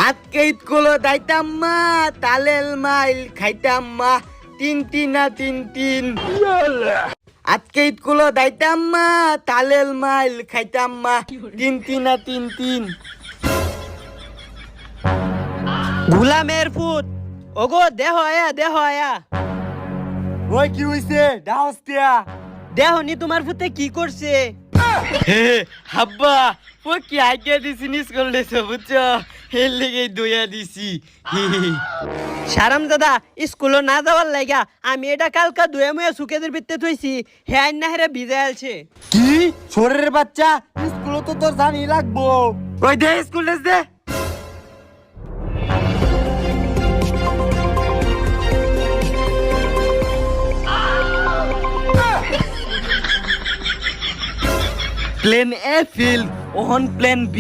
আজকে স্কুলে যাইতাম মা তালেল মাইল খাইতাম মা তিন তিনা তিন তিন আজকে স্কুলে যাইতাম মা তালেল মাইল খাইতাম মা তিন তিনা তিন তিন গুলামের ফুট ওগো দেহ আয়া ওই কি হইছে ডাউসটিয়া দেহ নি তোমার ফুতে কি করছে হে হাব্বা ও কি আইডিয়া দিছি স্কুল দেছো বুঝছো এর লেগে দইয়া দিছি সারাম দাদা স্কুলে না যাওয়ার লাগা আমি এটা কালকা দুয়ে মুয়ে সুকেদের ভিতরে থইছি হে আইন না হেরে ভিজে আলছে কি শরীরের বাচ্চা স্কুলে তো তোর জানি লাগবো ওই দে স্কুল ড্রেস দে প্লেন এ ফিল্ড ওহন প্লেন বি